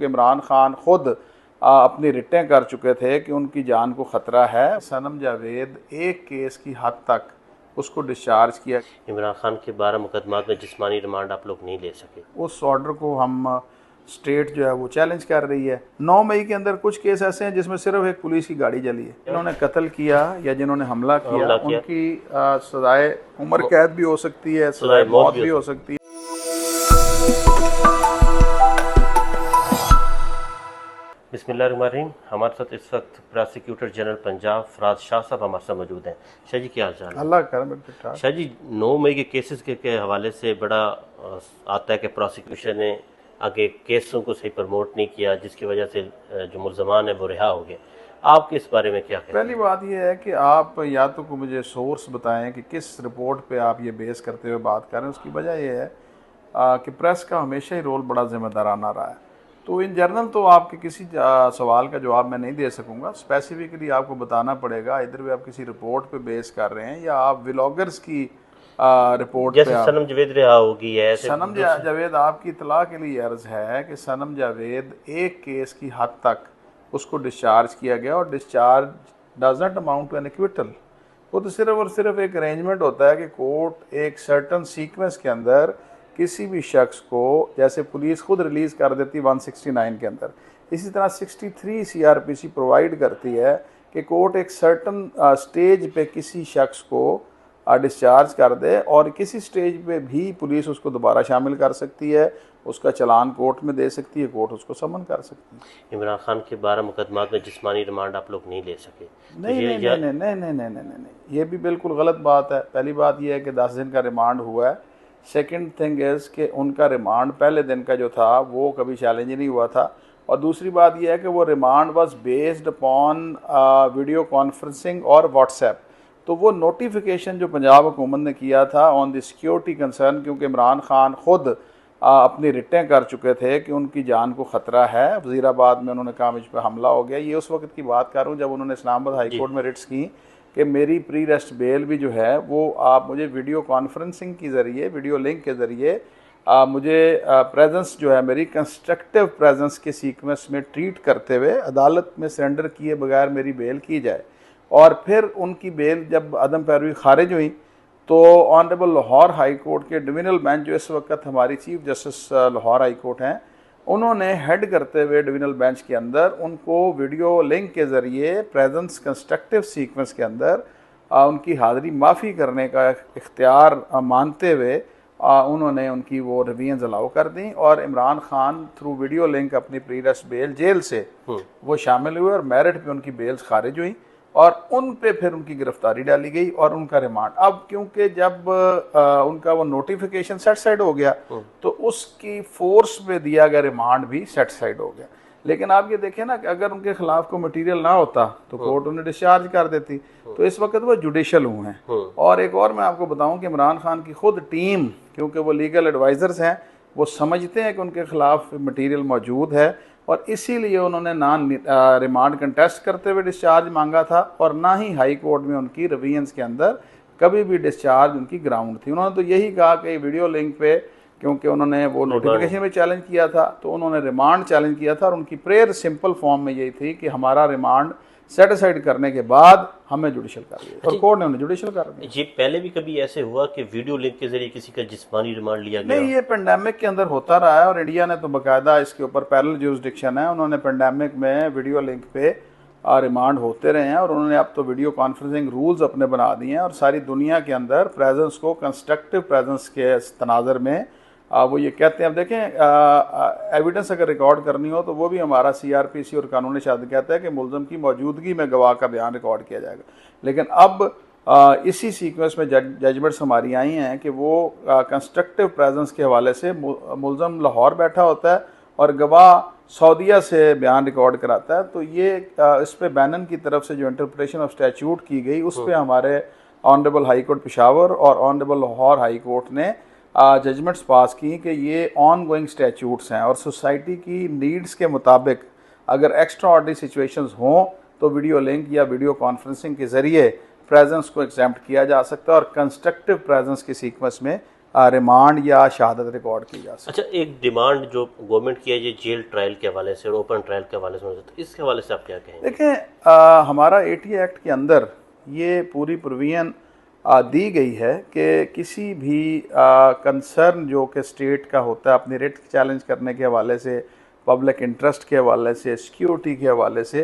इमरान खान खुद अपनी रिटें कर चुके थे कि उनकी जान को ख़तरा है। सनम जावेद एक केस की हद तक उसको डिस्चार्ज किया। इमरान खान के 12 मुकदमात में जिस्मानी रिमांड आप लोग नहीं ले सके। उस ऑर्डर को हम स्टेट जो है वो चैलेंज कर रही है। 9 मई के अंदर कुछ केस ऐसे हैं जिसमें सिर्फ एक पुलिस की गाड़ी जली है। जिन्होंने कत्ल किया या जिन्होंने हमला किया उनकी सजाए उम्र कैद भी हो सकती है, सजाए मौत भी हो सकती है। बिस्मिल्लाहिर्रहमानिर्रहीम। हमारे साथ इस वक्त प्रोसिक्यूटर जनरल पंजाब फराज शाह साहब हमारे साथ मौजूद हैं। शाह जी क्या हाल चाल है? अल्लाह करम। शाह जी 9 मई के केसेस के हवाले से बड़ा आता है कि प्रोसिक्यूशन ने आगे केसों को सही प्रमोट नहीं किया, जिसकी वजह से जो मुल्ज़मान है वो रिहा हो गए। आपके इस बारे में क्या कहते हैं? पहली बात यह है कि आप या तो को मुझे सोर्स बताएं कि किस रिपोर्ट पे आप ये बेस करते हुए बात कर रहे हैं। उसकी वजह यह है कि प्रेस का हमेशा ही रोल बड़ा जिम्मेदाराना रहा है। तो इन जनरल तो आपके किसी सवाल का जवाब मैं नहीं दे सकूंगा। स्पेसिफिकली आपको बताना पड़ेगा, इधर भी आप किसी रिपोर्ट पे बेस कर रहे हैं या आप व्लॉगर्स की रिपोर्ट जैसे पे। सनम जावेद रिहा होगी है, सनम जावेद, आपकी इतला के लिए अर्ज है कि सनम जावेद एक केस की हद तक उसको डिस्चार्ज किया गया और discharge does not amount to an acquittal. वो तो सिर्फ और सिर्फ एक अरेंजमेंट होता है कि कोर्ट एक सर्टन सीक्वेंस के अंदर किसी भी शख्स को, जैसे पुलिस खुद रिलीज़ कर देती 169 के अंदर, इसी तरह 63 CRPC प्रोवाइड करती है कि कोर्ट एक सर्टन स्टेज पे किसी शख्स को डिस्चार्ज कर दे और किसी स्टेज पे भी पुलिस उसको दोबारा शामिल कर सकती है, उसका चलान कोर्ट में दे सकती है, कोर्ट उसको समन कर सकती है। इमरान खान के 12 मुकदमात में जिस्मानी रिमांड आप लोग नहीं ले सके। नहीं नहीं नहीं नहीं नहीं नहीं नहीं नहीं, ये भी बिल्कुल गलत बात है। पहली बात यह है कि 10 दिन का रिमांड हुआ है। सेकंड थिंग इज़ कि उनका रिमांड पहले दिन का जो था वो कभी चैलेंज नहीं हुआ था। और दूसरी बात यह है कि वो remand was based upon video conferencing और व्हाट्सएप। तो वो नोटिफिकेशन जो पंजाब हुकूमत ने किया था ऑन द सिक्योरिटी कंसर्न, क्योंकि इमरान खान खुद अपनी रिटें कर चुके थे कि उनकी जान को ख़तरा है। वज़ीराबाद में उन्होंने कहा मुझ पर हमला हो गया। ये उस वक्त की बात कर रहा हूँ जब उन्होंने इस्लामाबाद हाई कोर्ट में रिट्स की कि मेरी प्री रेस्ट बेल भी जो है वो आप मुझे वीडियो कॉन्फ्रेंसिंग के ज़रिए, वीडियो लिंक के ज़रिए मुझे प्रेजेंस जो है मेरी कंस्ट्रक्टिव प्रेजेंस के सीक्वेंस में ट्रीट करते हुए अदालत में सरेंडर किए बगैर मेरी बेल की जाए। और फिर उनकी बेल जब अदम पैरवी खारिज हुई तो ऑनरेबल लाहौर हाई कोर्ट के डिविजनल बेंच, जो इस वक्त हमारी chief justice Lahore high court हैं, उन्होंने हेड करते हुए डिविजनल बेंच के अंदर उनको वीडियो लिंक के ज़रिए प्रेजेंस कंस्ट्रक्टिव सीक्वेंस के अंदर उनकी हाज़िरी माफ़ी करने का इख्तियार मानते हुए उन्होंने उनकी वो रिवीजन्स अलाउ कर दी और Imran Khan through video link अपनी प्री रेस्ट बेल जेल से वो शामिल हुए और मेरिट पे उनकी बेल्स खारिज हुई और उन पे फिर उनकी गिरफ्तारी डाली गई और उनका रिमांड। अब क्योंकि जब उनका वो नोटिफिकेशन सेट साइड हो गया तो उसकी फोर्स पे दिया गया रिमांड भी सेट साइड हो गया। लेकिन आप ये देखें ना कि अगर उनके खिलाफ कोई मटेरियल ना होता तो कोर्ट उन्हें डिस्चार्ज कर देती। तो इस वक्त वो जुडिशल हुए हैं। और एक और मैं आपको बताऊं कि इमरान खान की खुद टीम, क्योंकि वो लीगल एडवाइज़र्स हैं, वो समझते हैं कि उनके खिलाफ मटेरियल मौजूद है और इसीलिए उन्होंने ना रिमांड कंटेस्ट करते हुए डिस्चार्ज मांगा था और ना ही हाई कोर्ट में उनकी रिवीजन्स के अंदर कभी भी डिस्चार्ज उनकी ग्राउंड थी। उन्होंने तो यही कहा कि वीडियो लिंक पे, क्योंकि उन्होंने वो नोटिफिकेशन में चैलेंज किया था तो उन्होंने रिमांड चैलेंज किया था और उनकी प्रेयर सिंपल फॉर्म में यही थी कि हमारा रिमांड सेटिसाइड करने के बाद हमें जुडिशल कर दिया और कोर्ट ने उन्हें जुडिशल कर दिया। ये पहले भी कभी ऐसे हुआ कि वीडियो लिंक के जरिए किसी का जिस्मानी रिमांड लिया गया? नहीं, ये पेंडेमिक के अंदर होता रहा है और इंडिया ने तो बाकायदा इसके ऊपर पैरेलल ज्यूरिसडिक्शन है। उन्होंने पेंडेमिक में वीडियो लिंक पे रिमांड होते रहे हैं और उन्होंने अब तो वीडियो कॉन्फ्रेंसिंग रूल्स अपने बना दिए हैं और सारी दुनिया के अंदर प्रेजेंस को कंस्ट्रक्टिव प्रेजेंस के तनाजर में वो ये कहते हैं। अब देखें, एविडेंस अगर रिकॉर्ड करनी हो तो वो भी हमारा CRPC और कानून शादी कहता है कि मुल्ज़म की मौजूदगी में गवाह का बयान रिकॉर्ड किया जाएगा। लेकिन अब इसी सीक्वेंस में जजमेंट्स हमारी आई हैं कि वो कंस्ट्रक्टिव प्रेजेंस के हवाले से मुल्ज़म लाहौर बैठा होता है और गवाह सऊदीया से बयान रिकॉर्ड कराता है। तो ये इस पर बैनन की तरफ से जो इंटरप्रिटेशन ऑफ स्टैच्यूट की गई उस पर हमारे ऑनरेबल हाई कोर्ट पेशावर और ऑनरेबल लाहौर हाई कोर्ट ने जजमेंट्स पास की कि ये ऑन गोइंग स्टैच्यूट्स हैं और सोसाइटी की नीड्स के मुताबिक अगर एक्स्ट्रा ऑर्डिनरी सिचुएशंस हों तो वीडियो लिंक या वीडियो कॉन्फ्रेंसिंग के ज़रिए प्रेजेंस को एग्जेम्प्ट किया जा सकता है और कंस्ट्रक्टिव प्रेजेंस के सीक्वेंस में रिमांड या शहादत रिकॉर्ड की जा सकती अच्छा, एक डिमांड जो गवर्नमेंट की है ये जेल ट्रायल के हवाले से और ओपन ट्रायल के हवाले से, तो इसके हवाले से आप क्या है। कहेंगे? देखें, हमारा AT एक्ट के अंदर ये पूरी प्रोविजन दी गई है कि किसी भी कंसर्न जो कि स्टेट का होता है अपनी रिट चैलेंज करने के हवाले से, पब्लिक इंटरेस्ट के हवाले से, सिक्योरिटी के हवाले से,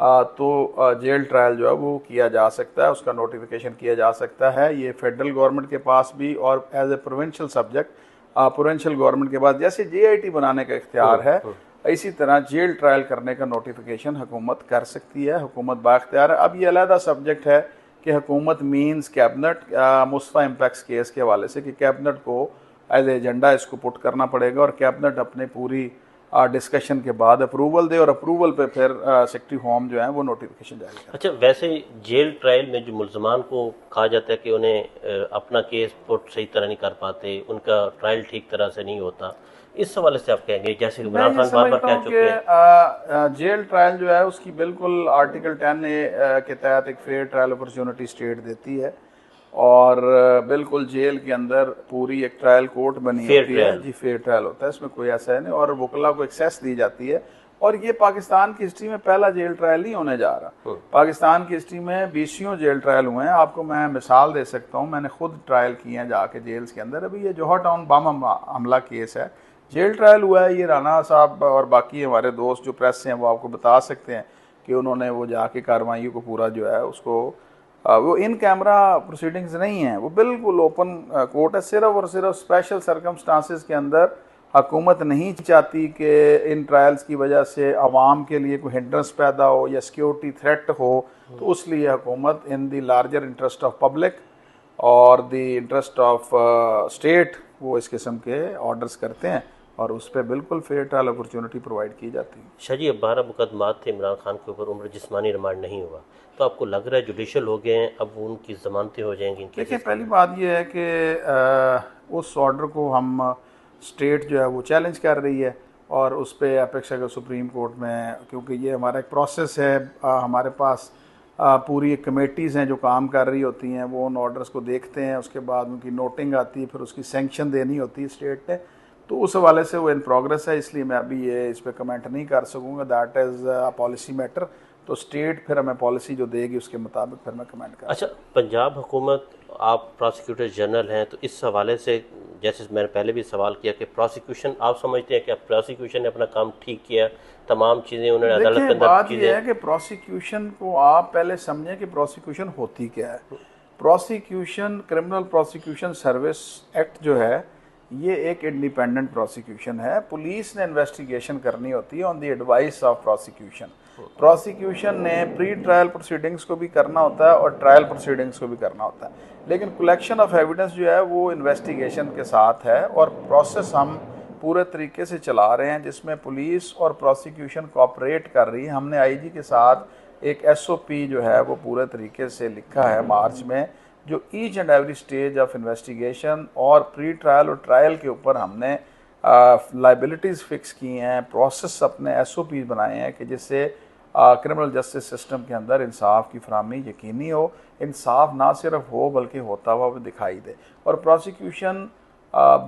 तो जेल ट्रायल जो है वो किया जा सकता है, उसका नोटिफिकेशन किया जा सकता है। ये फेडरल गवर्नमेंट के पास भी और as a provincial subject provincial government के पास जैसे JIT बनाने का इख्तियार है, इसी तरह जेल ट्रायल करने का नोटिफिकेशन हुकूमत कर सकती है, हुकूमत बाख्तियार है। अब ये अलहदा सब्जेक्ट है कि हुकूमत means cabinet Mustafa impacts case के हवाले से कि कैबिनेट को एज एजेंडा इसको पुट करना पड़ेगा और कैबिनेट अपने पूरी डिस्कशन के बाद अप्रूवल दे और अप्रूवल पे फिर सेक्रेटरी होम जो है वो नोटिफिकेशन जारी करे। अच्छा, वैसे जेल ट्रायल में जो मुल्ज़मान को कहा जाता है कि उन्हें अपना केस पुट सही तरह नहीं कर पाते, उनका ट्रायल ठीक तरह से नहीं होता, इस हवाले से आप कहेंगे? जैसे कि इमरान खान बार बार कह चुके हैं जेल ट्रायल जो है उसकी बिल्कुल आर्टिकल 10A के तहत एक फेयर ट्रायल अपॉर्चुनिटी स्टेट देती है और बिल्कुल जेल के अंदर पूरी एक ट्रायल कोर्ट बनी होती है जी, फेयर ट्रायल होता है, इसमें कोई ऐसा है नहीं और वकला को एक्सेस दी जाती है। और ये पाकिस्तान की हिस्ट्री में पहला जेल ट्रायल नहीं होने जा रहा। पाकिस्तान की हिस्ट्री में 20 जेल ट्रायल हुए हैं। आपको मैं मिसाल दे सकता हूँ, मैंने खुद ट्रायल किए हैं जाके जेल्स के अंदर। अभी ये जौहर टाउन बम हमला केस है, जेल ट्रायल हुआ है। ये राना साहब और बाकी हमारे दोस्त जो प्रेस से हैं वो आपको बता सकते हैं कि उन्होंने वो जाके कार्रवाई को पूरा जो है उसको वो इन कैमरा प्रोसीडिंग्स नहीं है, वो बिल्कुल ओपन कोर्ट है। सिर्फ और सिर्फ स्पेशल सर्कमस्टांसेस के अंदर हुकूमत नहीं चाहती कि इन ट्रायल्स की वजह से आवाम के लिए कोई हिंड्रेंस पैदा हो या सिक्योरिटी थ्रेट हो, तो उसलिए हुकूमत इन दी लार्जर इंटरेस्ट ऑफ पब्लिक और द इंटरेस्ट ऑफ स्टेट वो इस किस्म के ऑर्डर्स करते हैं और उस पर बिल्कुल फेयर ट्रायल अपॉर्चुनिटी प्रोवाइड की जाती है। शाह जी, अब 12 मुकदमात थे इमरान खान के ऊपर, उम्र जिस्मानी रिमांड नहीं हुआ, तो आपको लग रहा है जुडिशल हो गए हैं, अब उनकी जमानतें हो जाएंगी? देखिए, पहली बात यह है कि उस ऑर्डर को हम स्टेट जो है वो चैलेंज कर रही है और उस पर अपेक्स अगर सुप्रीम कोर्ट में, क्योंकि ये हमारा एक प्रोसेस है, हमारे पास पूरी एक कमेटीज़ हैं जो काम कर रही होती हैं, वो उन ऑर्डर्स को देखते हैं, उसके बाद उनकी नोटिंग आती है, फिर उसकी सैंक्शन देनी होती है स्टेट ने, तो उस हवाले से वो इन प्रोग्रेस है, इसलिए मैं अभी ये इस पर कमेंट नहीं कर सकूँगा। That is a policy matter, तो स्टेट फिर हमें पॉलिसी जो देगी उसके मुताबिक फिर मैं कमेंट कर। अच्छा, पंजाब हुकूमत, आप प्रोसिक्यूटर जनरल हैं, तो इस हवाले से जैसे मैंने पहले भी सवाल किया कि प्रोसिक्यूशन, आप समझते हैं कि प्रोसिक्यूशन ने अपना काम ठीक किया, तमाम चीज़ें उन्होंने अदालत के अंदर बात यह है कि प्रोसिक्यूशन को आप पहले समझें कि प्रोसिक्यूशन होती क्या है। Prosecution, criminal prosecution service act जो है ये एक इंडिपेंडेंट प्रोसिक्यूशन है। पुलिस ने इन्वेस्टिगेशन करनी होती है on the advice of prosecution. Prosecution ने प्री ट्रायल प्रोसीडिंग्स को भी करना होता है और ट्रायल प्रोसीडिंग्स को भी करना होता है, लेकिन कलेक्शन ऑफ एविडेंस जो है वो इन्वेस्टिगेशन के साथ है और प्रोसेस हम पूरे तरीके से चला रहे हैं जिसमें पुलिस और प्रोसिक्यूशन कोऑपरेट कर रही है। हमने IG के साथ एक SOP जो है वो पूरे तरीके से लिखा है मार्च में, जो each and every stage of investigation और प्री ट्रायल और ट्रायल के ऊपर हमने लाइबिलिटीज़ फिक्स की हैं, प्रोसेस अपने SOP बनाए हैं कि जिससे क्रिमिनल जस्टिस सिस्टम के अंदर इंसाफ की फराहमी यकीनी हो, इंसाफ ना सिर्फ हो बल्कि होता हुआ भी दिखाई दे। और प्रोसिक्यूशन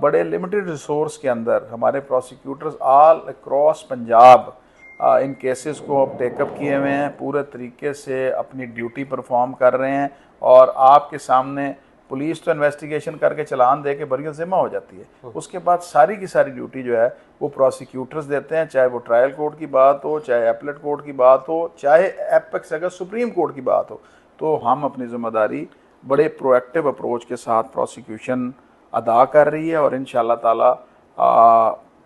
बड़े लिमिटेड रिसोर्स के अंदर हमारे प्रोसिक्यूटर्स ऑल अक्रॉस पंजाब इन केसेस को अब टेकअप किए हुए हैं, पूरे तरीके से अपनी ड्यूटी परफॉर्म कर रहे हैं और आपके सामने पुलिस तो इन्वेस्टिगेशन करके चलान दे के बरी ज़िम्मा हो जाती है, उसके बाद सारी की सारी ड्यूटी जो है वो प्रोसिक्यूटर्स देते हैं, चाहे वो ट्रायल कोर्ट की बात हो, चाहे एपलेट कोर्ट की बात हो, चाहे एपेक्स अगर सुप्रीम कोर्ट की बात हो, तो हम अपनी ज़िम्मेदारी बड़े प्रोएक्टिव अप्रोच के साथ प्रोसिक्यूशन अदा कर रही है और इंशाल्लाह ताला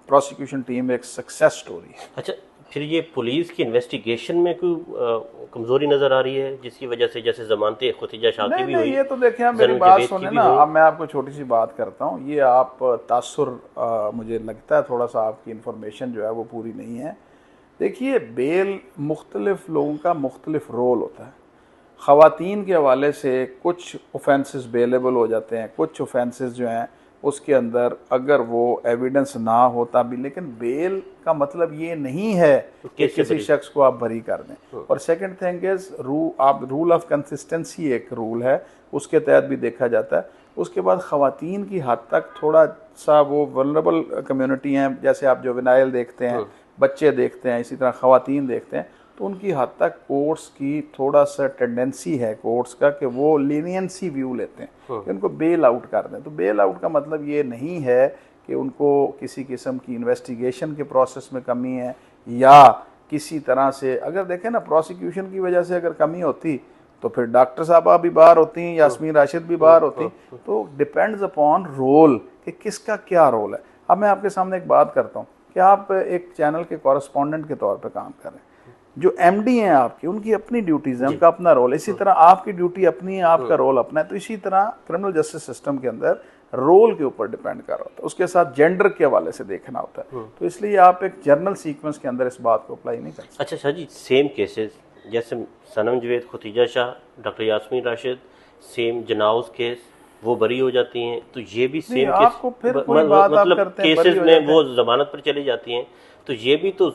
प्रोसिक्यूशन टीम एक सक्सेस स्टोरी है। अच्छा, फिर ये पुलिस की इन्वेस्टिगेशन में कोई कमजोरी नजर आ रही है जिसकी वजह से, जैसे जमानतें खुतीजा शाह की भी हुई? ये तो देखिए, आप मेरी बात सुने ना, अब मैं आपको छोटी सी बात करता हूँ, ये आप तासुर मुझे लगता है थोड़ा सा आपकी इन्फॉर्मेशन जो है वो पूरी नहीं है। देखिए, बेल मुख्तलिफ लोगों का मुख्तलिफ रोल होता है। ख़वातीन के हवाले से कुछ ऑफेंसेस बेलेबल हो जाते हैं, कुछ ऑफेंसेस जो हैं उसके अंदर अगर वो एविडेंस ना होता भी, लेकिन बेल का मतलब ये नहीं है कि किसी शख्स को आप बरी कर दें। और second thing is rule of consistency एक रूल है, उसके तहत भी देखा जाता है। उसके बाद ख़वातीन की हद तक थोड़ा सा वो वल्नरेबल कम्युनिटी हैं, जैसे आप जुवेनाइल देखते हैं, बच्चे देखते हैं, इसी तरह ख़वातीन देखते हैं, तो उनकी हद तक कोर्ट्स की थोड़ा सा टेंडेंसी है कोर्ट्स का कि वो लीनियंसी व्यू लेते हैं कि उनको बेल आउट कर दें। तो बेल आउट का मतलब ये नहीं है कि उनको किसी किस्म की इन्वेस्टिगेशन के प्रोसेस में कमी है या किसी तरह से, अगर देखें ना प्रोसिक्यूशन की वजह से अगर कमी होती तो फिर डॉक्टर साहबा भी बाहर होती, यास्मीन राशिद भी बाहर होती। तो डिपेंड्स अपॉन रोल कि किसका क्या रोल है। अब मैं आपके सामने एक बात करता हूँ कि आप एक चैनल के कॉरेस्पॉन्डेंट के तौर पे काम कर रहे हैं, जो एमडी हैं आपकी, उनकी अपनी ड्यूटीज़ हैं, उनका अपना रोल, इसी तरह आपकी ड्यूटी अपनी है, आपका रोल अपना है। तो इसी तरह क्रिमिनल जस्टिस सिस्टम के अंदर रोल के ऊपर डिपेंड कर रहा होता है, उसके साथ जेंडर के हवाले से देखना होता है। तो इसलिए आप एक जर्नल सीक्वेंस के अंदर इस बात को अप्लाई नहीं कर सकते। अच्छा शाह जी, सेम केसेस जैसे सनम जवेद, खतीजा शाह, डॉक्टर यास्मीन राशिद, सेम जनाउज केस, वो बरी हो जाती हैं, तो ये भी सेम केस आपको फिर कोई बात आप करते हैं केसेस में वो जमानत पर चली जाती हैं, तो ये भी तो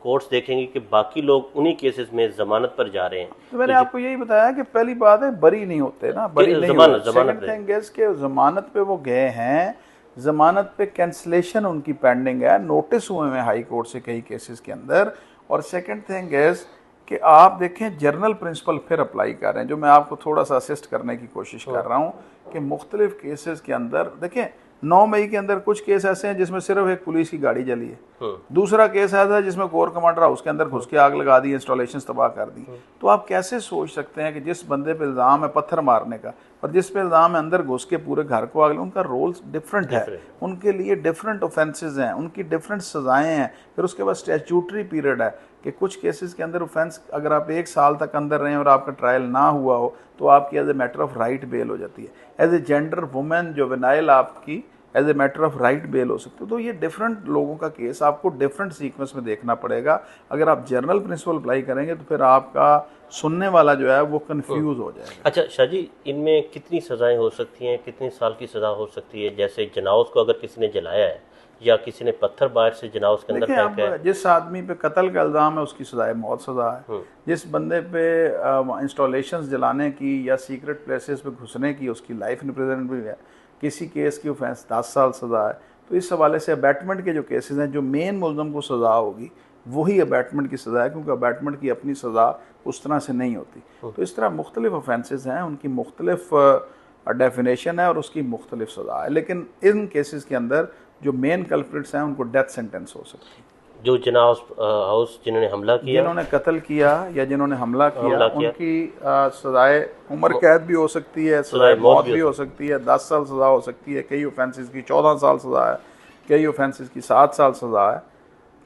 कोर्ट्स देखेंगे कि बाकी लोग उन्हीं केसेस में जमानत पर जा रहे हैं। तो मैंने आपको यही बताया कि पहली बात है बरी नहीं होते ना, बरी नहीं जमानत के जमानत पे वो गए हैं, जमानत पे कैंसलेशन उनकी पेंडिंग है, नोटिस हुए हैं हाई कोर्ट से कई केसेस के अंदर। और सेकंड थिंग इज कि आप देखें जर्नल प्रिंसिपल फिर अप्लाई कर रहे हैं, जो मैं आपको थोड़ा सा असिस्ट करने की कोशिश कर रहा हूँ कि मुख्तलिफ केसेस के अंदर देखें 9 मई के अंदर कुछ केस ऐसे हैं जिसमें सिर्फ एक पुलिस की गाड़ी जली है, दूसरा केस ऐसा है जिसमें कोर कमांडर हाउस के अंदर घुस के आग लगा दी, इंस्टॉलेशन तबाह कर दी। तो आप कैसे सोच सकते हैं कि जिस बंदे पे इल्ज़ाम है पत्थर मारने का और जिस पे इल्ज़ाम है अंदर घुस के पूरे घर को आग लगा, उनका रोल डिफरेंट है, उनके लिए डिफरेंट ऑफेंसेस हैं, उनकी डिफरेंट सजाएं हैं। फिर उसके बाद स्टैट्यूटरी पीरियड है कि कुछ केसेस के अंदर ऑफेंस अगर आप 1 साल तक अंदर रहें और आपका ट्रायल ना हुआ हो तो आपकी as a matter of right bail हो जाती है। As a gender women juvenile आपकी as a matter of right bail हो सकती है। तो ये डिफरेंट लोगों का केस आपको डिफरेंट सीक्वेंस में देखना पड़ेगा। अगर आप जर्नल प्रिंसिपल अप्लाई करेंगे तो फिर आपका सुनने वाला जो है वो कंफ्यूज हो जाएगा। अच्छा शाह जी, इनमें कितनी सज़ाएं हो सकती हैं, कितनी साल की सज़ा हो सकती है? जैसे जनाउज को अगर किसी ने जलाया है या किसी ने पत्थर बाहर से जनाउज के अंदर फेंका है, जिस आदमी पे कत्ल का इल्ज़ाम है उसकी सज़ा मौत सज़ा है। जिस बंदे पे इंस्टॉलेशंस जलाने की या सीक्रेट प्लेसेस पे घुसने की उसकी लाइफ इम्प्रिजनमेंट भी है। किसी केस की ऑफेंस 10 साल सज़ा है। तो इस हवाले से अबैटमेंट के जो केसेस हैं, जो मेन मुलज़म को सज़ा होगी वही अबैटमेंट की सज़ा है, क्योंकि अबैटमेंट की अपनी सज़ा उस तरह से नहीं होती। तो इस तरह मुख्तलिफ ऑफेंसेस हैं, उनकी मुख्तलिफ डेफिनेशन है और उसकी मुख्तलिफ सज़ा है। लेकिन इन केसेस के अंदर जो मेन कल्प्रिट्स हैं उनको डेथ सेंटेंस हो सकती है। जो जनाउज हाउस जिन्होंने हमला किया, जिन्होंने कत्ल किया या जिन्होंने हमला किया उनकी सजाए उम्र कैद भी हो सकती है, सजाए मौत भी हो सकती है, 10 साल सज़ा हो सकती है, कई ऑफेंसेस की 14 साल सज़ा है, कई ऑफेंसेस की 7 साल सज़ा है।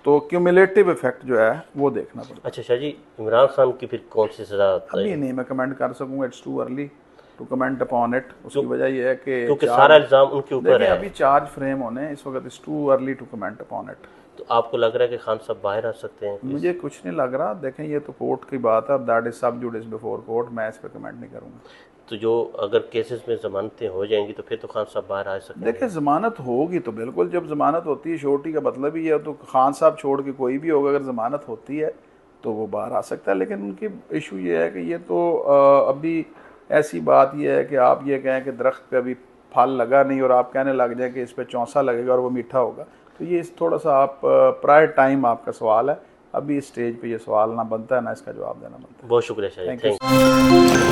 तो क्यूमुलेटिव इफेक्ट जो है वो देखना पड़ेगा। अच्छा शाह जी, इमरान खान की फिर कौन सी सज़ा? अभी नहीं मैं कमेंट कर सकूँगा, it's too early to comment upon it. उसकी वजह यह है कि क्योंकि सारा इल्ज़ाम उनके ऊपर है, अभी चार्ज फ्रेम होने इस वक्त, it's too early to comment upon it. तो आपको लग रहा है कि खान साहब बाहर आ सकते हैं? मुझे कुछ नहीं लग रहा। देखें ये तो कोर्ट की बात है, दैट इज सब जुडिस बिफोर कोर्ट, मैं इस पर कमेंट नहीं करूँगा। तो जो अगर केसेस में जमानतें हो जाएंगी तो फिर तो खान साहब बाहर आ सकते हैं? देखिए जमानत होगी तो बिल्कुल, जब जमानत होती है श्योरिटी का मतलब ही है, तो खान साहब छोड़ के कोई भी होगा, अगर जमानत होती है तो वो बाहर आ सकता है। लेकिन उनकी इशू ये है कि ये तो अभी ऐसी बात ये है कि आप ये कहें कि दरख्त पे अभी फल लगा नहीं और आप कहने लग जाए कि इस पर चौंसा लगेगा और वो मीठा होगा। तो ये थोड़ा सा आप प्रायर टाइम आपका सवाल है, अभी इस स्टेज पे ये सवाल ना बनता है ना इसका जवाब देना बनता है। बहुत शुक्रिया शाह जी, थैंक यू।